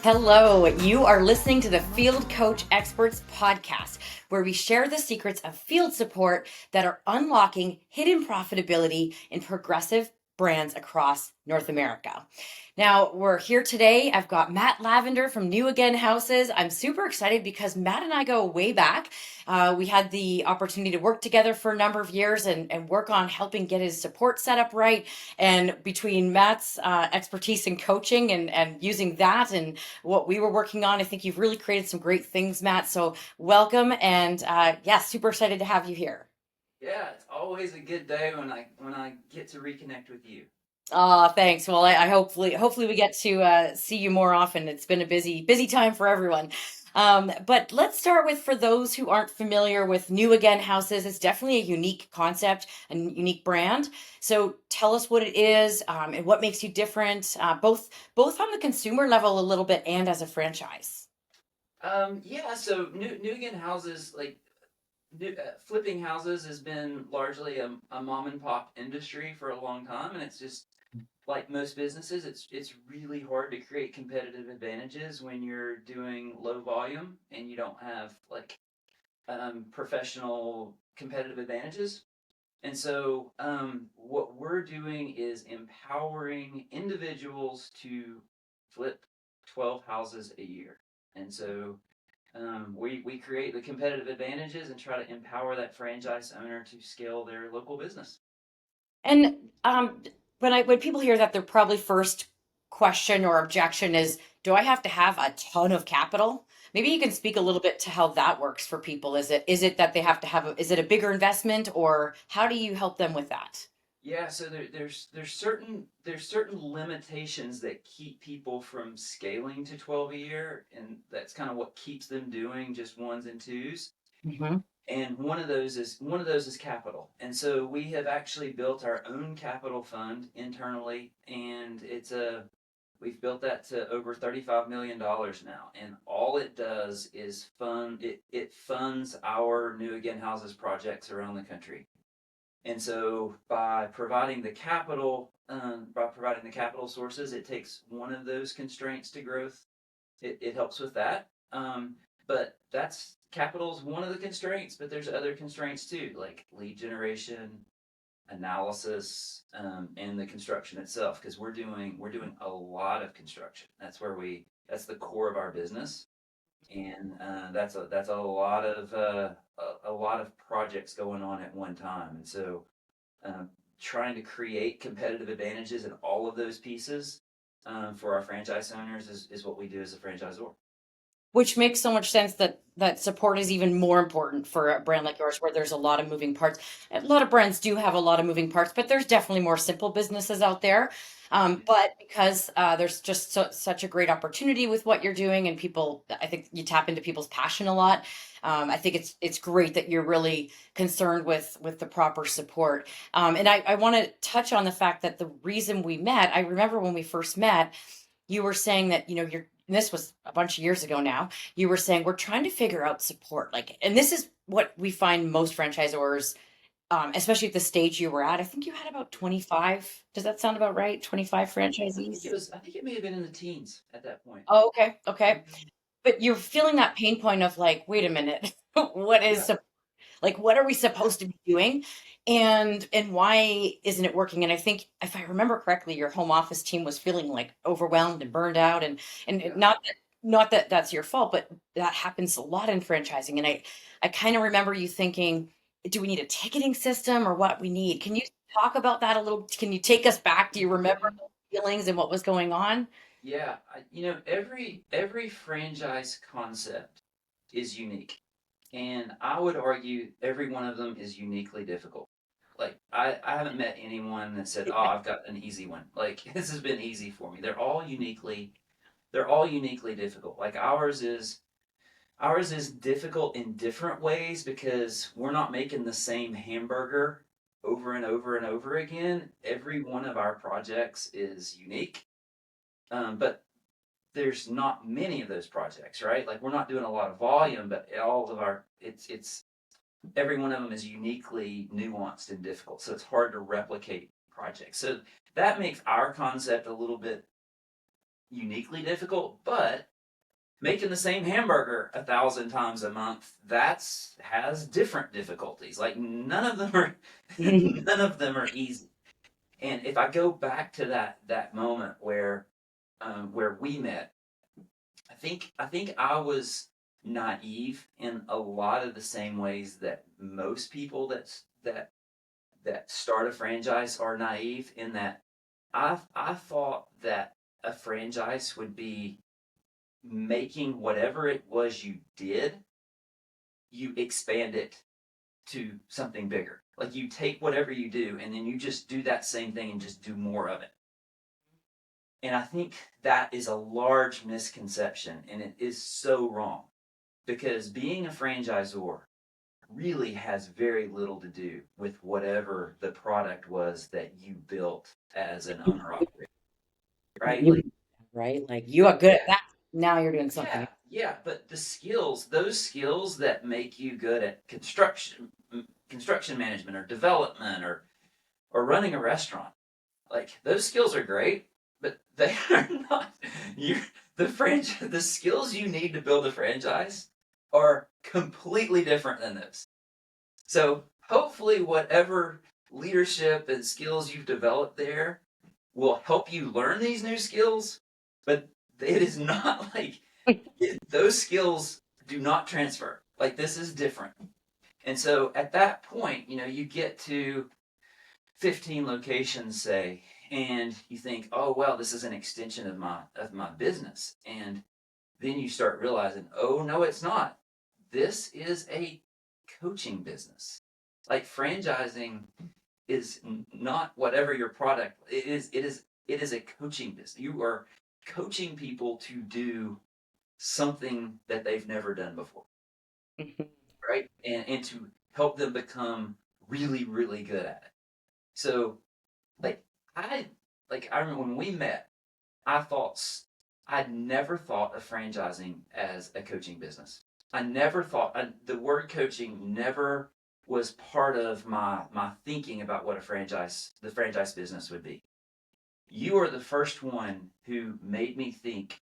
Hello, you are listening to the Field Coach Experts podcast, where we share the secrets of field support that are unlocking hidden profitability in progressive brands across North America. Now, we're here today. I've got Matt Lavinder from New Again Houses. I'm super excited because Matt and I go way back. We had the opportunity to work together for a number of years and work on helping get his support set up right. And between Matt's expertise in coaching and using that and what we were working on, I think you've really created some great things, Matt. So welcome. And super excited to have you here. Yeah, it's always a good day when I get to reconnect with you. Thanks. Well, I hopefully we get to see you more often. It's been a busy time for everyone. But let's start with, for those who aren't familiar with New Again Houses, it's definitely a unique concept, a unique brand. So tell us what it is, and what makes you different, both on the consumer level a little bit and as a franchise. Yeah, so New Again houses, flipping houses has been largely a mom and pop industry for a long time, and it's just like most businesses, it's really hard to create competitive advantages when you're doing low volume and you don't have professional competitive advantages. And so, what we're doing is empowering individuals to flip 12 houses a year. And so, we create the competitive advantages and try to empower that franchise owner to scale their local business. And when people hear that, their probably first question or objection is, do I have to have a ton of capital? Maybe you can speak a little bit to how that works for people. Is it that they have to have is it a bigger investment, or how do you help them with that? Yeah, so there's certain limitations that keep people from scaling to 12 a year, and that's kind of what keeps them doing just ones and twos. Hmm. And one of those is capital. And so we have actually built our own capital fund internally, and we've built that to over $35 million now. And all it does is it funds our New Again Houses projects around the country. And so by providing the capital sources, it takes one of those constraints to growth. It helps with that. But that's capital is one of the constraints, but there's other constraints too, like lead generation, analysis, and the construction itself, because we're doing a lot of construction. That's the core of our business, and that's a lot of projects going on at one time, and so trying to create competitive advantages in all of those pieces for our franchise owners is what we do as a franchisor. Which makes so much sense that support is even more important for a brand like yours, where there's a lot of moving parts. A lot of brands do have a lot of moving parts, but there's definitely more simple businesses out there. But because there's just such a great opportunity with what you're doing, and people, I think you tap into people's passion a lot. I think it's great that you're really concerned with the proper support. And I want to touch on the fact that the reason we met, I remember when we first met, you were saying that, and this was a bunch of years ago now, you were saying we're trying to figure out support, like, and this is what we find most franchisors, especially at the stage you were at. I think you had about 25. Does that sound about right? 25 franchisees? I think it may have been in the teens at that point. Oh, okay, okay. But you're feeling that pain point of, like, wait a minute, what Yeah. is, like, what are we supposed to be doing, and why isn't it working? And I think, if I remember correctly, your home office team was feeling like overwhelmed and burned out, and Yeah. not that that's your fault, but that happens a lot in franchising. And I kind of remember you thinking, do we need a ticketing system, or what we need? Can you talk about that a little? Can you take us back? Do you remember Yeah. those feelings and what was going on? Yeah. Every franchise concept is unique. And I would argue every one of them is uniquely difficult. Like I haven't met anyone that said, "Oh, I've got an easy one." Like this has been easy for me. They're all uniquely difficult. Like ours is difficult in different ways because we're not making the same hamburger over and over and over again. Every one of our projects is unique. But there's not many of those projects, right? Like we're not doing a lot of volume, but all of our it's every one of them is uniquely nuanced and difficult. So it's hard to replicate projects. So that makes our concept a little bit uniquely difficult, but making the same hamburger 1,000 times a month, that's has different difficulties. Like none of them are none of them are easy. And if I go back to that moment where we met, I think I was naive in a lot of the same ways that most people that start a franchise are naive, in that I thought that a franchise would be making whatever it was you did, you expand it to something bigger. Like you take whatever you do and then you just do that same thing and just do more of it. And I think that is a large misconception, and it is so wrong, because being a franchisor really has very little to do with whatever the product was that you built as an owner operator, right? You Like, right? Like you are good at yeah, that. Now you're doing something. yeah, yeah. But the skills, those skills that make you good at construction management or development or running a restaurant, like those skills are great, but they are not you the skills you need to build a franchise are completely different than those. So hopefully whatever leadership and skills you've developed there will help you learn these new skills, but it is not like those skills do not transfer. Like this is different. And so at that point, you get to 15 locations, say, and you think, oh well, this is an extension of my business. And then you start realizing, oh no, it's not. This is a coaching business. Like franchising is not whatever your product it is a coaching business. You are coaching people to do something that they've never done before, right? And to help them become really, really good at it. So like I I remember when we met, I thought I'd never thought of franchising as a coaching business. I never thought the word coaching never was part of my thinking about what the franchise business would be. You are the first one who made me think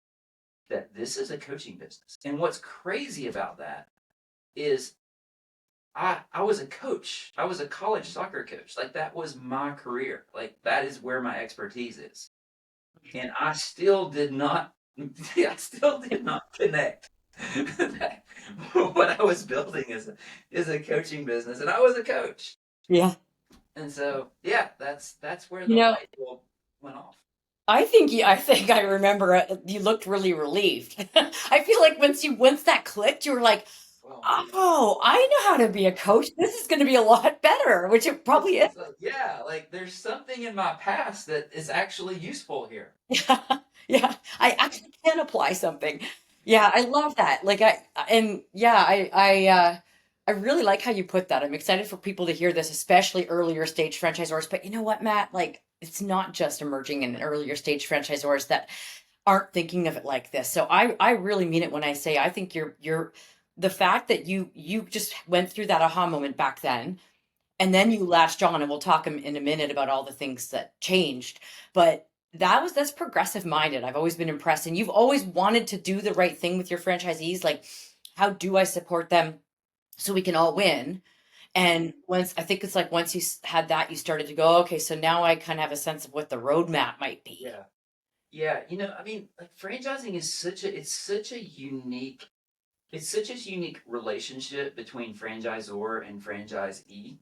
that this is a coaching business. And what's crazy about that is I was a coach. I was a college soccer coach. Like that was my career. Like that is where my expertise is. And I still did not connect that what I was building is a coaching business, and I was a coach. Yeah. And so, yeah, that's where You the know, light bulb went off. I think I remember you looked really relieved. I feel like once that clicked, you were like, Well, "Oh, I know how to be a coach. This is going to be a lot better," which it this probably is. is yeah, like there's something in my past that is actually useful here. Yeah, yeah, I actually can apply something. Yeah, I love that. And yeah, I really like how you put that. I'm excited for people to hear this, especially earlier stage franchisors. But you know what, Matt? Like, it's not just emerging and earlier stage franchisors that aren't thinking of it like this. So I really mean it when I say I think you're the fact that you just went through that aha moment back then, and then you latched on, and we'll talk in a minute about all the things that changed. But that's progressive minded. I've always been impressed, and you've always wanted to do the right thing with your franchisees. Like, how do I support them so we can all win? And once I think it's like once had that, you started to go, okay, so now I kind of have a sense of what the roadmap might be. Yeah. Yeah, I mean, like franchising is such a unique relationship between franchisor and franchisee.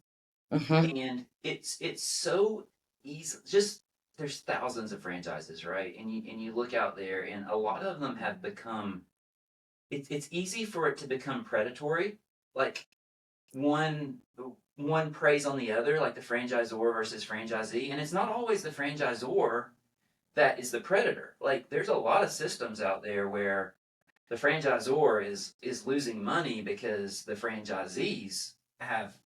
Hmm. And it's so easy. Just there's thousands of franchises, right? And you look out there, and a lot of them have become. It's easy for it to become predatory, like one one preys on the other, like the franchisor versus franchisee, and it's not always the franchisor that is the predator. Like there's a lot of systems out there where the franchisor is losing money because the franchisees have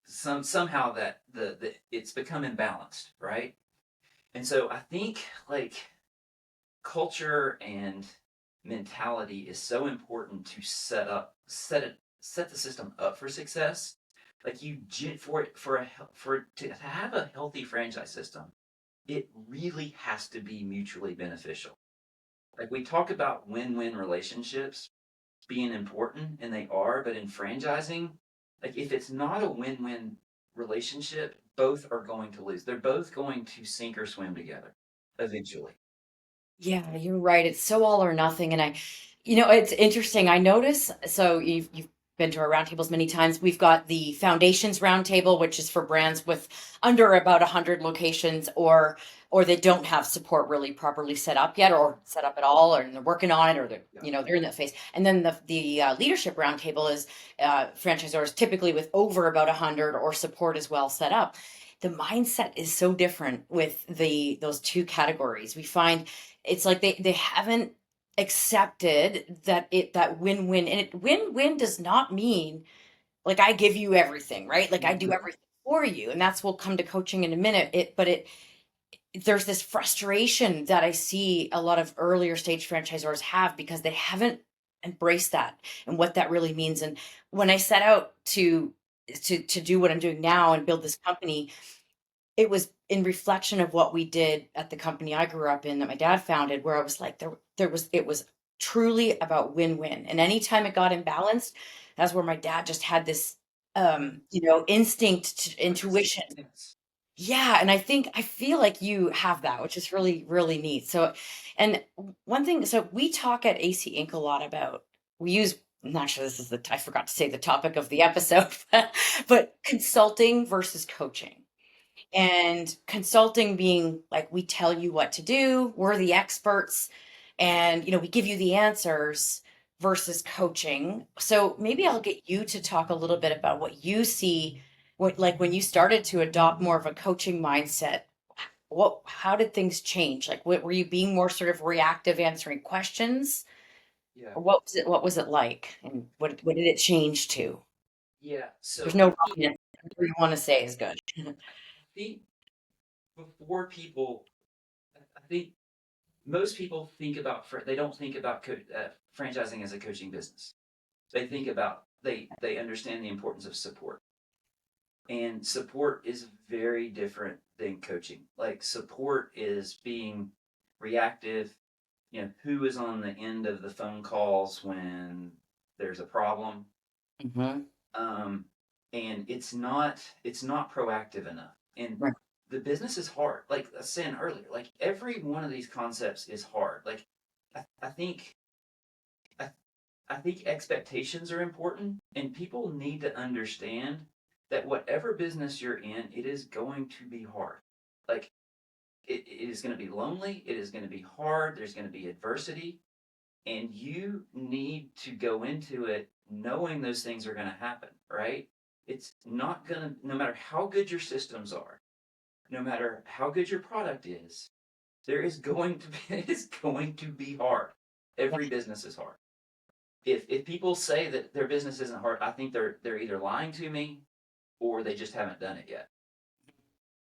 somehow that the it's become imbalanced, right? And so I think like culture and mentality is so important to set the system up for success. Like to have a healthy franchise system, it really has to be mutually beneficial. Like we talk about win-win relationships being important, and they are, but in franchising, like if it's not a win-win relationship, both are going to lose. They're both going to sink or swim together eventually. Yeah, you're right. It's so all or nothing. And it's interesting. I notice, so you've been to our roundtables many times. We've got the foundations roundtable, which is for brands with under about 100 locations, or they don't have support really properly set up yet, or set up at all, or they're working on it, or they're Yeah. they're in that phase. And then the leadership roundtable is franchisors typically with over about 100 or support as well set up. The mindset is so different with those two categories. We find it's like they haven't accepted that win-win, and win-win does not mean like I give you everything, right? Like I do Mhm. everything for you, and that's we'll come to coaching in a minute. But there's this frustration that I see a lot of earlier stage franchisors have because they haven't embraced that and what that really means. And when I set out to do what I'm doing now and build this company, it was in reflection of what we did at the company I grew up in that my dad founded, where I was like, it was truly about win-win. And anytime it got imbalanced, that's where my dad just had this, instinct, intuition. Yes. Yeah. And I feel like you have that, which is really, really neat. So, and one thing, so we talk at AC Inc. a lot about, we use, I'm not sure this is I forgot to say the topic of the episode, but consulting versus coaching. And consulting being like, we tell you what to do, we're the experts, and we give you the answers versus coaching. So maybe I'll get you to talk a little bit about what you see, what like when you started to adopt more of a coaching mindset, how did things change? Like what were you being more sort of reactive answering questions? Yeah. Or what was it like? And what did it change to? Yeah. There's So no wrong answer. Whatever you want to say is good. I think before people, I think most people think about, they don't think about franchising as a coaching business. They think about, they understand the importance of support. And support is very different than coaching. Like support is being reactive, who is on the end of the phone calls when there's a problem. Mhm. Um, and it's not proactive enough. And Right. the business is hard. Like I was saying earlier, like every one of these concepts is hard. Like I think I, I think expectations are important, and people need to understand that whatever business you're in, it is going to be hard. Like it is going to be lonely. It is going to be hard. There's going to be adversity, and you need to go into it knowing those things are going to happen, right? It's not going to, no matter how good your systems are, no matter how good your product is, there is going to be, it is going to be hard. Yeah. Every business is hard. If people say that their business isn't hard, I think they're either lying to me or they just haven't done it yet.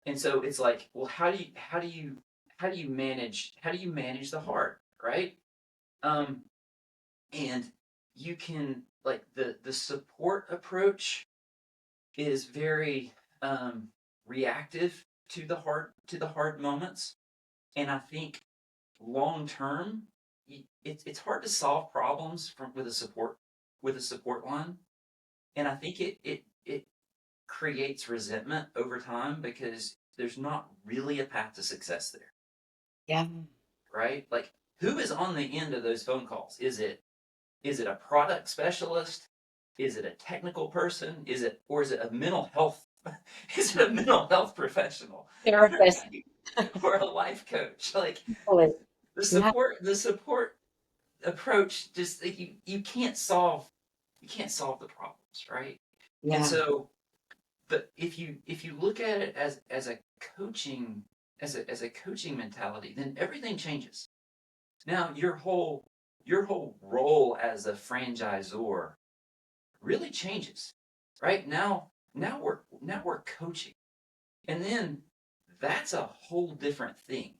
And so it's like, well, how do you manage the hard, right? Um, and you can like the support approach is very reactive to the hard moments, and I think long term it's hard to solve problems with a support line, and I think it creates resentment over time because there's not really a path to success there, Yeah. right? Like who is on the end of those phone calls? Is it a product specialist? Is it a technical person? Is it a mental health? Is it a mental health professional? Therapist. Or a life coach? Like Totally. the Yeah. support the support approach, just like you can't solve the problems, right? And Yeah. so, but if you look at it as a coaching as a coaching mentality, then everything changes. Now your whole role as a franchisor really changes, right? Now we're coaching, and then that's a whole different thing.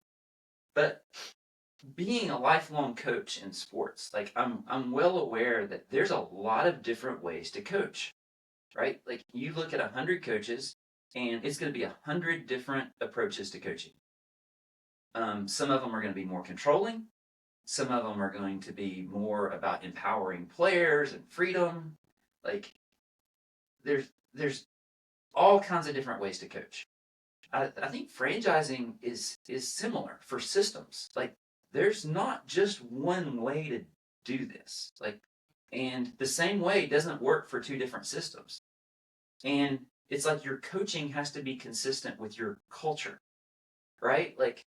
But being a lifelong coach in sports, like I'm well aware that there's a lot of different ways to coach, right? Like you look at 100 coaches, and it's going to be 100 different approaches to coaching. Some of them are going to be more controlling. Some of them are going to be more about empowering players and freedom. Like there's all kinds of different ways to coach. I think franchising is similar for systems. Like there's not just one way to do this. Like, and the same way doesn't work for two different systems. And it's like your coaching has to be consistent with your culture, right? Like,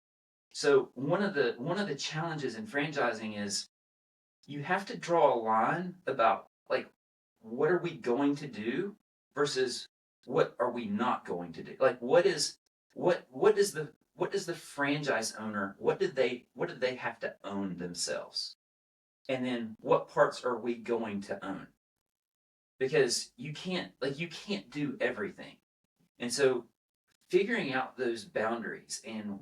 so one of the challenges in franchising is you have to draw a line about like what are we going to do versus what are we not going to do. Like what is the franchise owner, what did they have to own themselves, and then what parts are we going to own, because you can't do everything. And so figuring out those boundaries and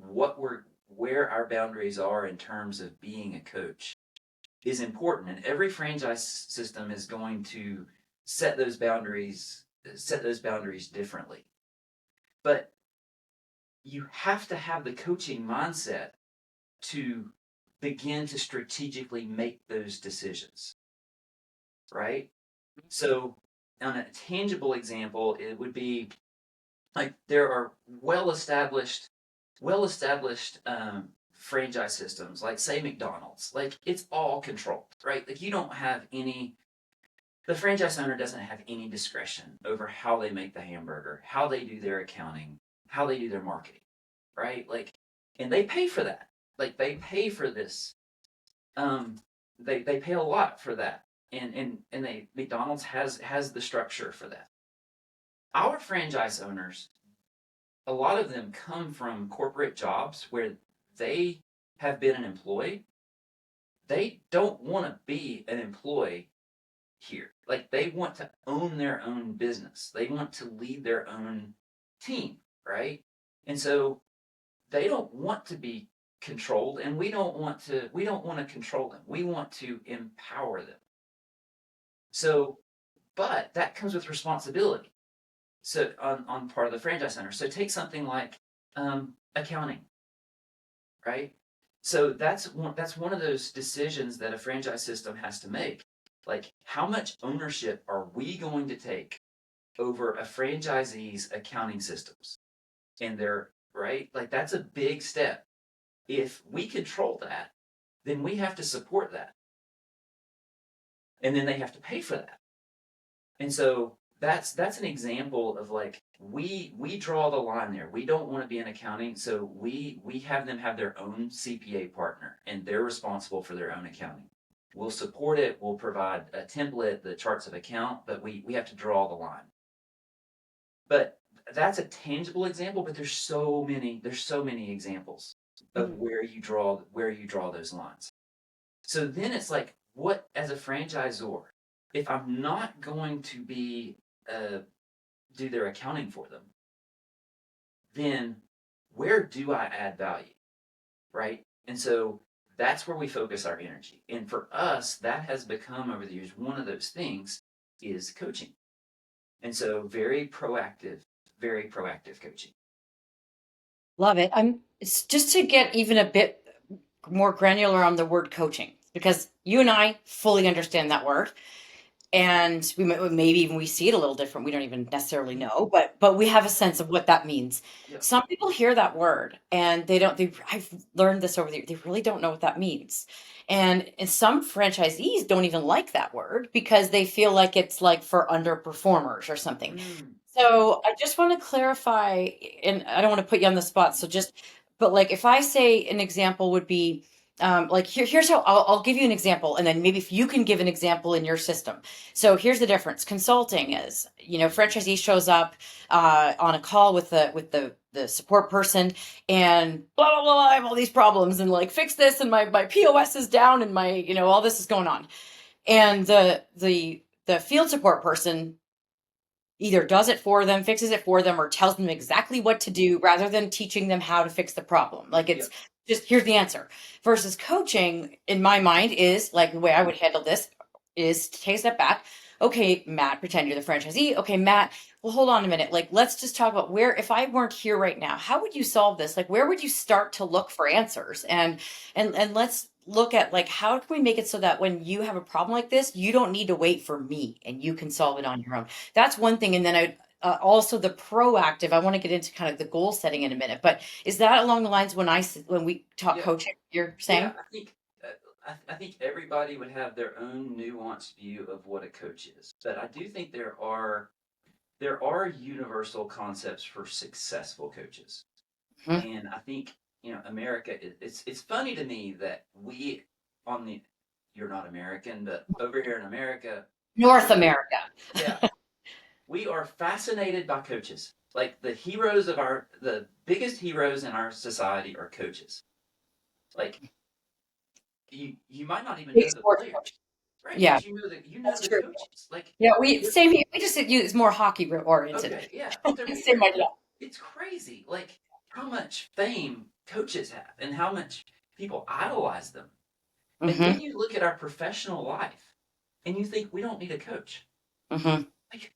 where our boundaries are in terms of being a coach is important. And every franchise system is going to set those boundaries differently. But you have to have the coaching mindset to begin to strategically make those decisions, right? So on a tangible example, it would be like there are well established franchise systems, like say McDonald's. Like it's all controlled, right? Like you don't have any. The franchise owner doesn't have any discretion over how they make the hamburger, how they do their accounting, how they do their marketing, right? Like, and they pay for that. Like they pay for this. Um, they pay a lot for that, and McDonald's has the structure for that. Our franchise owners, a lot of them come from corporate jobs where they have been an employee. They don't want to be an employee here. Like they want to own their own business. They want to lead their own team, right? And so they don't want to be controlled, and we don't want to control them. We want to empower them. So, but that comes with responsibility. So on part of the franchise center. So take something like accounting, right? So that's one of those decisions that a franchise system has to make. Like, how much ownership are we going to take over a franchisee's accounting systems? And they're right, like that's a big step. If we control that, then we have to support that, and then they have to pay for that. And so that's an example of like we draw the line there. We don't want to be in accounting, so we have them have their own CPA partner, and they're responsible for their own accounting. We'll support it. We'll provide a template, the charts of account, but we have to draw the line. But that's a tangible example. But there's so many examples of where you draw those lines. So then it's like, what as a franchisor, if I'm not going to be do their accounting for them, then where do I add value, right? And so that's where we focus our energy. And for us, that has become over the years one of those things is coaching. And so very proactive coaching. Love it. It's just to get even a bit more granular on the word coaching, because you and I fully understand that word, and maybe even we see it a little different. We don't even necessarily know, but we have a sense of what that means. Yep. Some people hear that word and they don't. I've learned this over the years. They really don't know what that means, and some franchisees don't even like that word because they feel like it's like for underperformers or something. Mm. So I just want to clarify, and I don't want to put you on the spot. But like if I say an example would be, like here's how I'll give you an example, and then maybe if you can give an example in your system. So here's the difference. Consulting is, franchisee shows up on a call with the support person, and blah blah blah. I have all these problems, and like fix this, and my POS is down, and my all this is going on, and the field support person either does it for them, fixes it for them, or tells them exactly what to do rather than teaching them how to fix the problem. Like it's Yep. just here's the answer. Versus coaching, in my mind, is like the way I would handle this is to take a step back. Okay, Matt, pretend you're the franchisee. Okay, Matt, well, hold on a minute. Like, let's just talk about where, if I weren't here right now, how would you solve this? Like, where would you start to look for answers? And look at like how can we make it so that when you have a problem like this, you don't need to wait for me and you can solve it on your own. That's one thing. And then I also the proactive. I want to get into kind of the goal setting in a minute, but is that along the lines when we talk Yeah, coaching? You're yeah. saying, I think everybody would have their own nuanced view of what a coach is, but I do think there are universal concepts for successful coaches. Mhm. And I think, America, it's funny to me that we on the you're not American, but over here in America, North we America. yeah, we are fascinated by coaches. Like the biggest heroes in our society are coaches. Like you might not even Big know the sports coach. players, right? Yeah, But you know that's the true. coaches. Like Yeah, we we're same here. We just use more hockey oriented. okay, yeah, but Same idea. it's crazy. Like how much fame coaches have and how much people idolize them. And Hmm. then you look at our professional life and you think we don't need a coach. Hmm. Like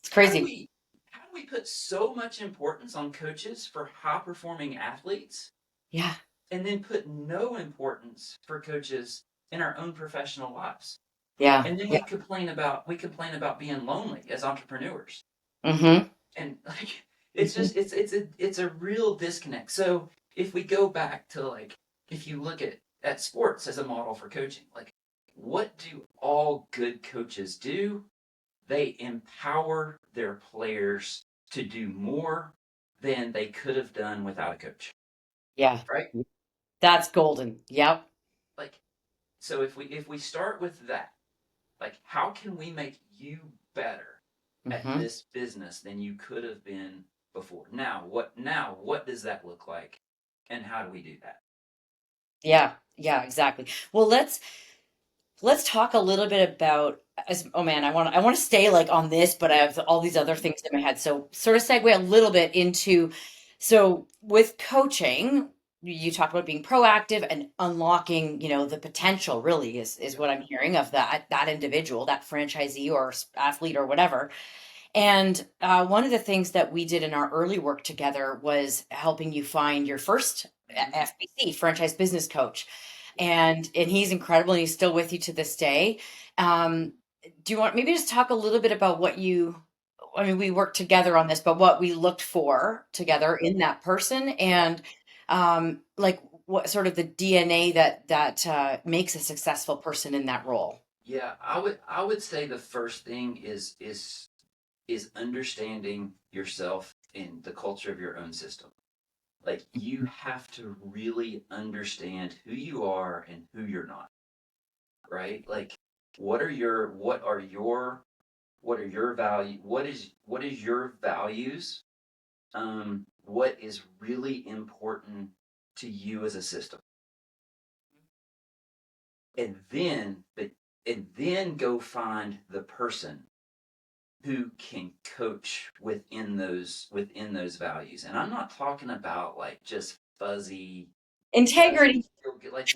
It's how do crazy. we how do we put so much importance on coaches for high performing athletes Yeah, and then put no importance for coaches in our own professional lives? yeah, And then yeah. we complain about being lonely as entrepreneurs. Hmm. And like it's Hmm. just it's a real disconnect. So if we go back to like if you look at sports as a model for coaching, like what do all good coaches do? They empower their players to do more than they could have done without a coach, Yeah, right? that's golden. Yep. Like so if we start with that, like how can we make you better at Hmm. this business than you could have been before? Now what does that look like? And how do we do that? Yeah, yeah, exactly. Well, let's talk a little bit about as oh man, I want to stay like on this, but I have all these other Mhm. things in my head. So sort of segue a little bit into so with coaching, you talk about being proactive and unlocking, the potential really is Yep. what I'm hearing of that individual, that franchisee or athlete or whatever. And one of the things that we did in our early work together was helping you find your first Hmm. FBC, franchise business coach, Yep. and he's incredible. And he's still with you to this day. Um, do you want maybe just talk a little bit about what you? I mean, we worked together on this, but what we looked for together in that person, Yeah. and like what sort of the DNA that makes a successful person in that role. Yeah. I would say the first thing is understanding yourself and the culture of your own system. Like you have to really understand who you are and who you're not, right? Like what are your value what is your values? What is really important to you as a system? And then go find the person who can coach within those values. And I'm not talking about like just fuzzy Integrity, feel good like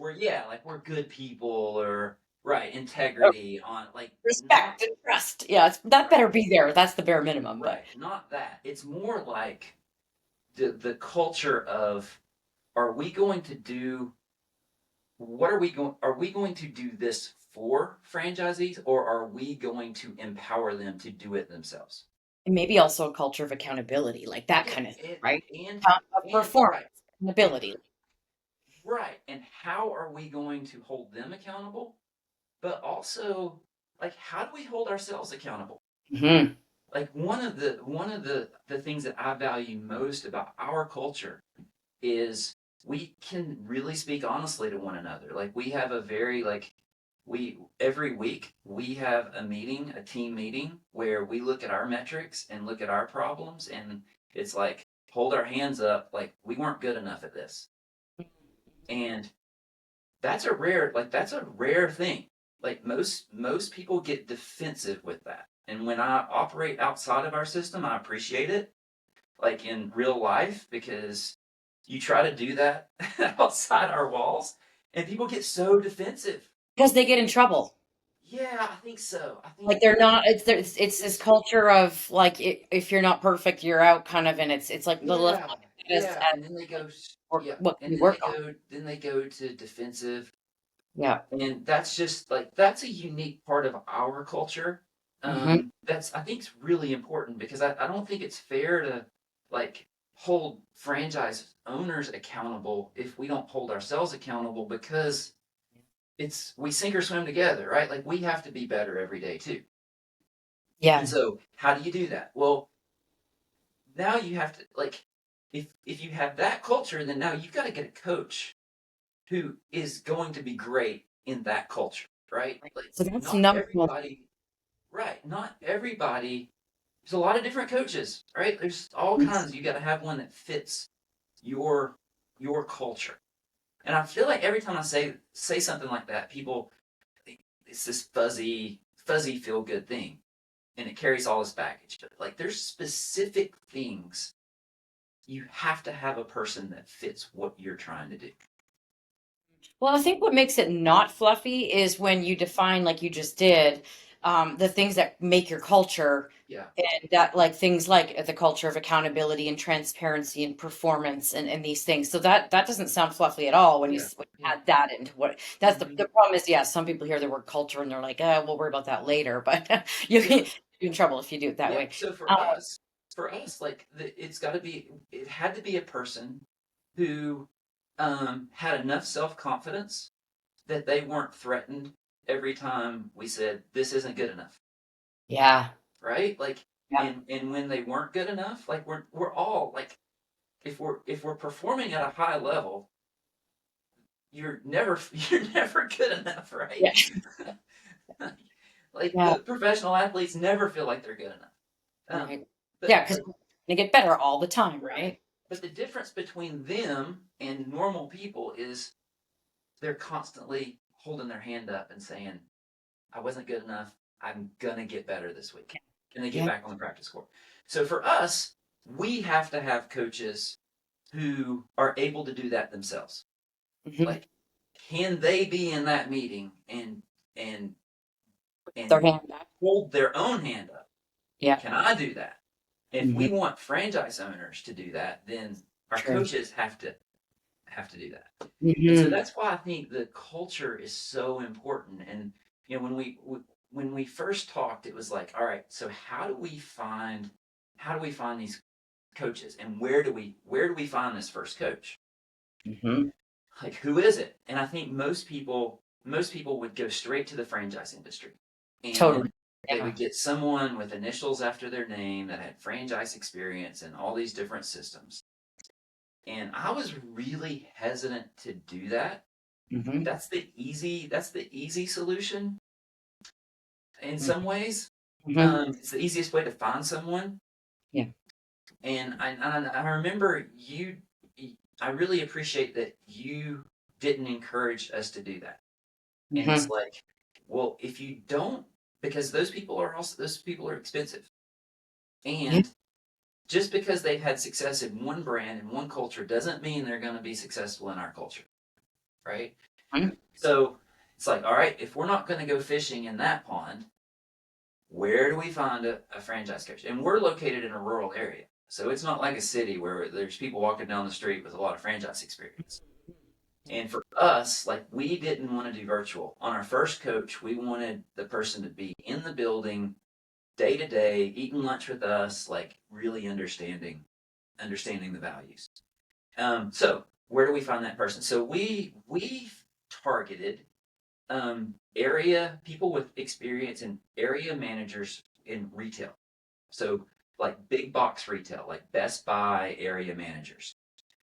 we're good people or right integrity on like not respect, and trust. Yeah, that right better be there. That's the bare minimum. But right not that. It's more like the culture of are we going to do what are we going to do this for franchisees or are we going to empower them to do it themselves? maybe also a culture of accountability, like that Yeah, kind of thing, and right? and Of and performance, right, and ability. right, and how are we going to hold them accountable? But also, like, how do we hold ourselves accountable? Hmm. Like one of the things that I value most about our culture is we can really speak honestly to one another. Like we have a very like we every week we have a meeting, a team meeting where we look at our metrics and look at our problems and it's like hold our hands up like we weren't good enough at this. And that's a rare thing. Like most people get defensive with that. And when I operate outside of our system, I appreciate it like in real life because you try to do that outside our walls and people get so defensive. Because they get in trouble. Yeah, I think so. I Like think they're not. It's this this culture of like if you're not perfect, you're out, kind of, and it's like the let's yeah, look at it as yeah, and then they go work. yeah, What can and we then they work on? go then they go to defensive Yeah. And that's just like, that's a unique part of our culture. Hmm. That's, I think, is really important because I don't think it's fair to like hold franchise owners accountable if we don't hold ourselves accountable, because it's, we sink or swim together, right? Like we have to be better every day too. And Yeah. so how do you do that? Well, now you have to like, if you have that culture, then now you've got to get a coach who is going to be great in that culture, right? Like So that's not number one. everybody, right? Not everybody. There's a lot of different coaches, right? There's all Yes. kinds. You got to have one that fits your your culture. And I feel like every time I say something like that, people think it's this fuzzy feel good thing, and it carries all this baggage. But like, there's specific things you have to have a person that fits what you're trying to do. Well, I think what makes it not fluffy is when you define, like you just did, the things that make your culture, Yeah. and that, like things like the culture of accountability and transparency and performance and these things. So that doesn't sound fluffy at all when Yeah. when you Yeah. add that into what that's Hmm. the problem is, yeah, some people hear the word culture and they're like, we'll worry about that later, but you Yeah. get in trouble if you do it that Yeah. way. So Uh, for us, like it's got to be, it had to be a person who had enough self confidence that they weren't threatened every time we said this isn't good enough, yeah. right? Like, Yeah. and when they weren't good enough, like we're all like, if we're performing at a high level, you're never you're never good enough, right? Yeah. Like Yeah. the professional athletes never feel like they're good enough. Um, Right. but Yeah, because like, they get better all the time, right. right? But the difference between them and normal people is they're constantly holding their hand up and saying, I wasn't good enough. I'm going to get better this week. And they get Yeah. back on the practice court. So for us, we have to have coaches who are able to do that themselves. Mhm. Like, can they be in that meeting and Their and hand back. hold their own hand up? Yeah. Can I do that? If Mhm. we want franchise owners to do that, then our True. coaches have to do that. And so Mhm. that's why I think the culture is so important. And when we first talked, it was like, all right, so how do we find these coaches, and where do we find this first coach? Mhm. Like, who is it? And I think most people would go straight to the franchise industry, Totally. and they Yeah. would get someone with initials after their name that had franchise experience and all these different systems. And I was really hesitant to do that. Mhm. That's the easy solution in Mm. some ways. Mhm. It's the easiest way to find someone. Yeah. And I remember you, I really appreciate that you didn't encourage us to do that. And it's Mhm. like, well, if you don't, because those people are expensive. Yeah. And just because they've had success in one brand and one culture doesn't mean they're going to be successful in our culture, right? Mhm. So it's like, all right, if we're not going to go fishing in that pond, where do we find a franchise coach? And we're located in a rural area. So it's not like a city where there's people walking down the street with a lot of franchise experience. And for us, like, we didn't want to do virtual. On our first coach, we wanted the person to be in the building day to day, eating lunch with us, like really understanding the values. So where do we find that person? So we targeted area people with experience in area managers in retail. So like big box retail, like Best Buy area managers.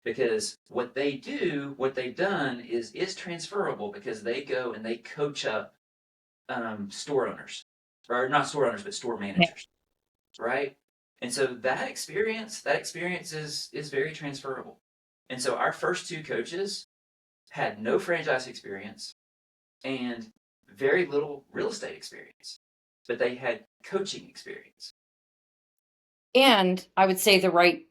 Because what they've done is transferable, because they go and they coach up store owners, or not store owners, but store Yeah. managers, right? And so that experience is very transferable. And so our first two coaches had no franchise experience and very little real estate experience, but they had coaching experience. And I would say the right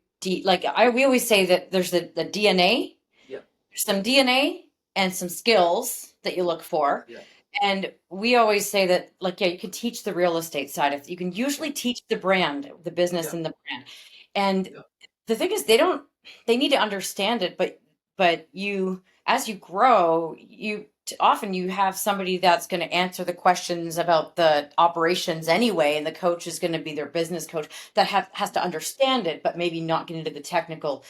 like we always say that there's the DNA, Yep, some DNA and some skills that you look for. yep, And we always say that, like, yeah, you can teach the real estate side of, you can usually yep, teach the brand, the business yep, and the brand. And yep, the thing is, they need to understand it, but but as you grow, often you have somebody that's going to answer the questions about the operations anyway, and the coach is going to be their business coach that has to understand it, but maybe not get into the technical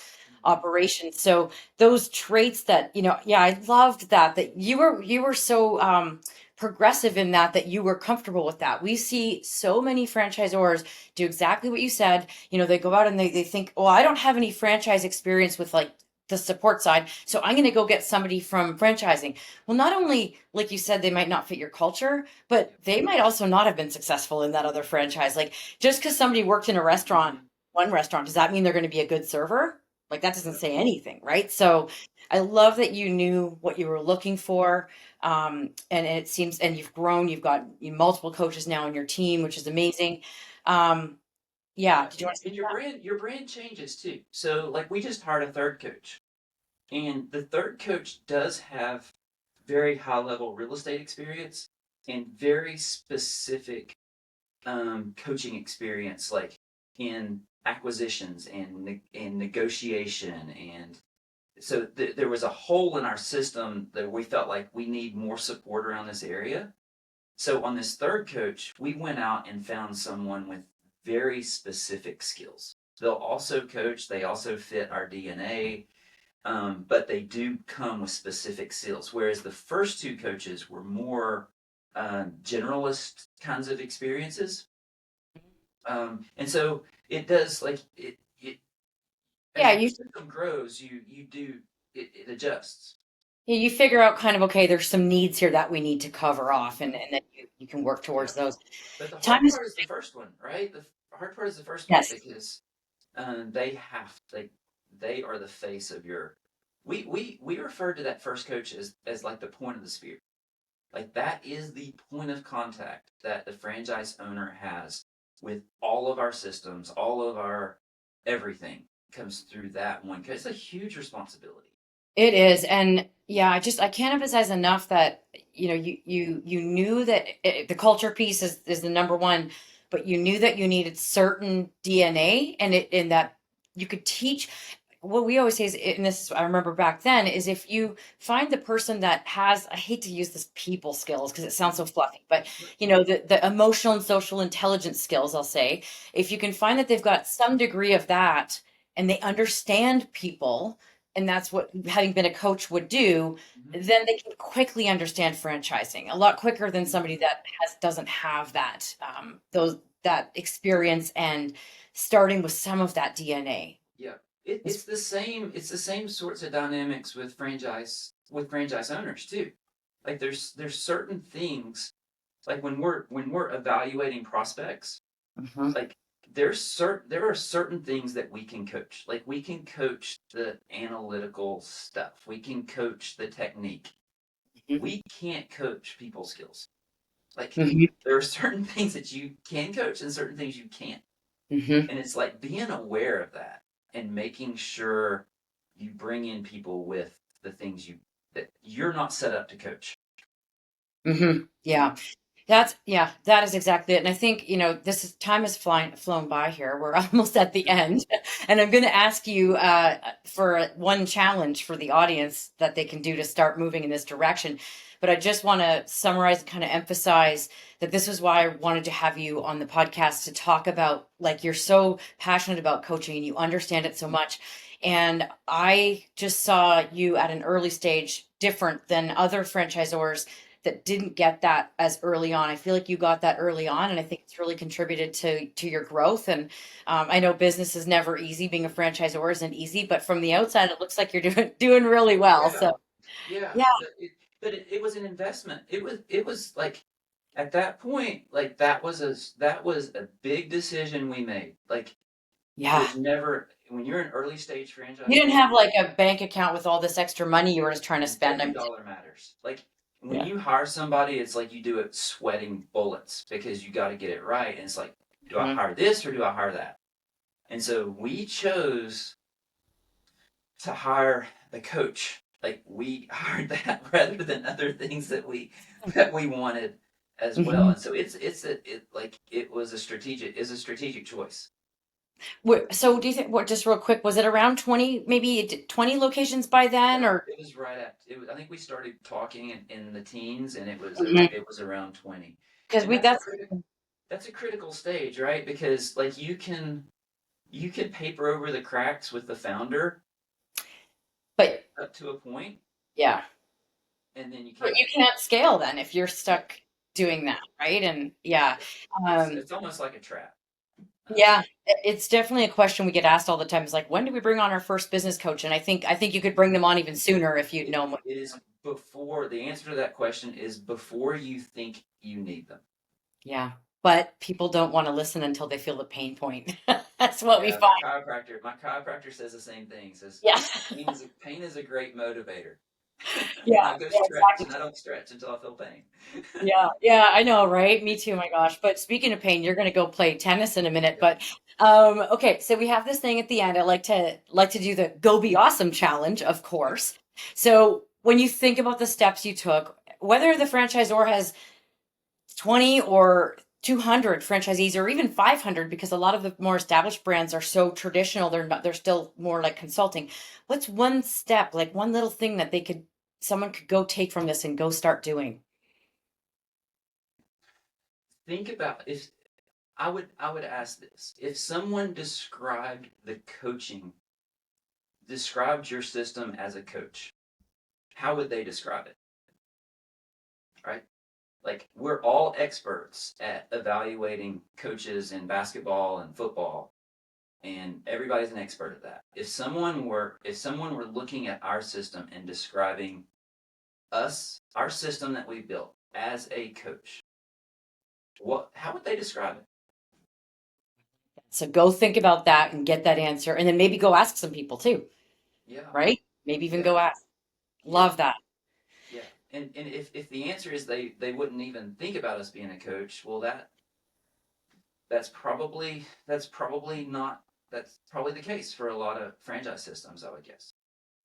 operations. So those traits that, yeah, I loved that you were so progressive in that you were comfortable with that. We see so many franchisors do exactly what you said. They go out and they think, oh, I don't have any franchise experience with like the support side, so I'm going to go get somebody from franchising. Well, not only, like you said, they might not fit your culture, but they might also not have been successful in that other franchise. Like, just because somebody worked in a restaurant, one restaurant, does that mean they're going to be a good server? Like, that doesn't say anything, right? So I love that you knew what you were looking for. And it seems, and you've grown, you've got multiple coaches now on your team, which is amazing. Um, yeah. Yeah, Did you want to speak and to that? your brand changes too. So like we just hired a third coach, and the third coach does have very high level real estate experience and very specific coaching experience, like in acquisitions and negotiation, and so there was a hole in our system that we felt like we need more support around this area. So on this third coach, we went out and found someone with very specific skills. They'll also coach, they also fit our DNA, but they do come with specific skills. Whereas the first two coaches were more generalist kinds of experiences. And so it does like it as Yeah, your you system grows, you do it adjusts. Yeah, you figure out kind of, okay, there's some needs here that we need to cover off, and then you can work Yeah. towards those. But the Time hard is part is the first one, right? The hard part is the first one Yes. because they are the face of your. We refer to that first coach as like the point of the spear. Like that is the point of contact that the franchise owner has with all of our systems, all of our everything comes through that one. Cause it's a huge responsibility. It is, and yeah, I can't emphasize enough that you knew that the culture piece is the number one, but you knew that you needed certain DNA, and in that you could teach. What we always say is, and this I remember back then, is if you find the person that has, I hate to use this people skills because it sounds so fluffy, but the emotional and social intelligence skills, I'll say, if you can find that they've got some degree of that and they understand people, and that's what having been a coach would do, Mhm. then they can quickly understand franchising a lot quicker than Mhm. somebody that doesn't have that experience and starting with some of that DNA. Yeah. It's the same sorts of dynamics with franchise owners too. Like there's certain things like when we're evaluating prospects, Mhm, like there are certain things that we can coach. Like we can coach the analytical stuff. We can coach the technique. mhm, We can't coach people skills. Like mhm, there are certain things that you can coach and certain things you can't. mhm. And it's like being aware of that and making sure you bring in people with the things that you're not set up to coach. Yeah. That is exactly it. And I think, time has flown by here. We're almost at the end. And I'm going to ask you for one challenge for the audience that they can do to start moving in this direction. But I just want to summarize and kind of emphasize that this is why I wanted to have you on the podcast to talk about, like, you're so passionate about coaching and you understand it so much. And I just saw you at an early stage different than other franchisors that didn't get that as early on. I feel like you got that early on, and I think it's really contributed to your growth. And I know business is never easy. Being a franchisor isn't easy, but from the outside, it looks like you're doing really well. Yeah, So yeah. yeah, But it was an investment. It was like at that point, like that was a big decision we made. Like yeah. there's never when you're an early stage You franchise didn't owner, have like a bank account with all this extra money you were just trying to spend. every I'm dollar matters. Like when Yeah. you hire somebody, it's like you do it sweating bullets because you got to get it right. And it's like, do I Mhm. hire this or do I hire that? And so we chose to hire the coach. Like we hired that rather than other things that we wanted as well. Mhm. And so it was a strategic choice. So do you think, what, just real quick, was it around 20, maybe 20 locations by then, Yeah, or? it was right at it was, I think we started talking in the teens, and it was around 20. Because And we, that's, that's a critical stage, right? Because like you can paper over the cracks with the founder but up to a point, yeah, and then you but can't. you can't scale then if you're Yeah, stuck doing that, right? And yeah, yeah. um, It's almost like a trap. yeah, Um, it's definitely a question we get asked all the time. Is like, when do we bring on our first business coach? And I think you could bring them on even sooner if you'd known what. it is before the answer to that question is before you think you need them. Yeah, but people don't want to listen until they feel the pain point. That's what we Yeah, find. my chiropractor says the same thing. He says Yeah, pain is a great motivator. And yeah, I go yeah, stretch, exactly. and I don't stretch until I feel pain. Yeah, yeah, I know, right? Me too, my gosh. But speaking of pain, you're going to go play tennis in a minute. Yep. But okay, so we have this thing at the end. I like to do the Go Be Awesome challenge, of Yep. course. So when you think about the steps you took, whether the franchisor has 20 or 200 franchisees or even 500, because a lot of the more established brands are so traditional, they're still more like consulting. What's one step, like one little thing that someone could go take from this and go start doing? Think about if I would ask this. If someone described your system as a coach, how would they describe it? Right? Like we're all experts at evaluating coaches in basketball and football, and everybody's an expert at that. If someone were looking at our system and describing our system that we built as a coach, what how would they describe it? So go think about that and get that answer. And then maybe go ask some people too, Yeah, right? Maybe even yeah, go ask. yeah, Love that. yeah. And if the answer is they wouldn't even think about us being a coach, well that's probably the case for a lot of franchise systems, I would guess.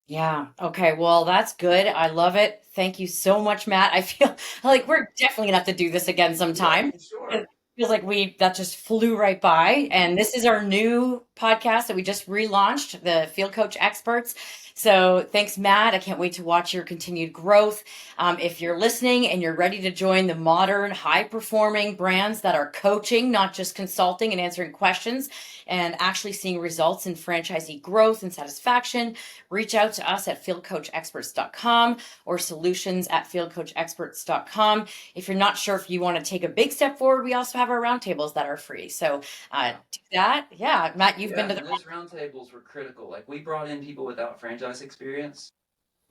Yeah. Okay. Well, that's good. I love it. Thank you so much, Matt. I feel like we're definitely gonna have to do this again Yeah, sometime. for It sure. feels like that just flew right by. And this is our new podcast that we just relaunched, the Field Coach Experts. So thanks, Matt. I can't wait to watch your continued growth. If you're listening and you're ready to join the modern, high performing brands that are coaching, not just consulting and answering questions, and actually seeing results in franchisee growth and satisfaction, reach out to us at fieldcoachexperts.com or solutions@fieldcoachexperts.com. If you're not sure if you want to take a big step forward, we also have our roundtables that are free. So Yeah. do that. Yeah, Matt, you've been Yeah, to the. and those roundtables were critical. Like we brought in people without franchise experience,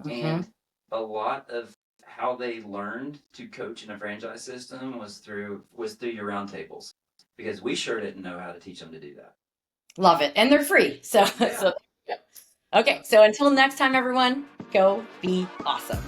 Mhm. and a lot of how they learned to coach in a franchise system was through your roundtables, because we sure didn't know how to teach them to do that. Love it. And they're free. So, Yeah. so yeah. Okay. So until next time, everyone, go be awesome.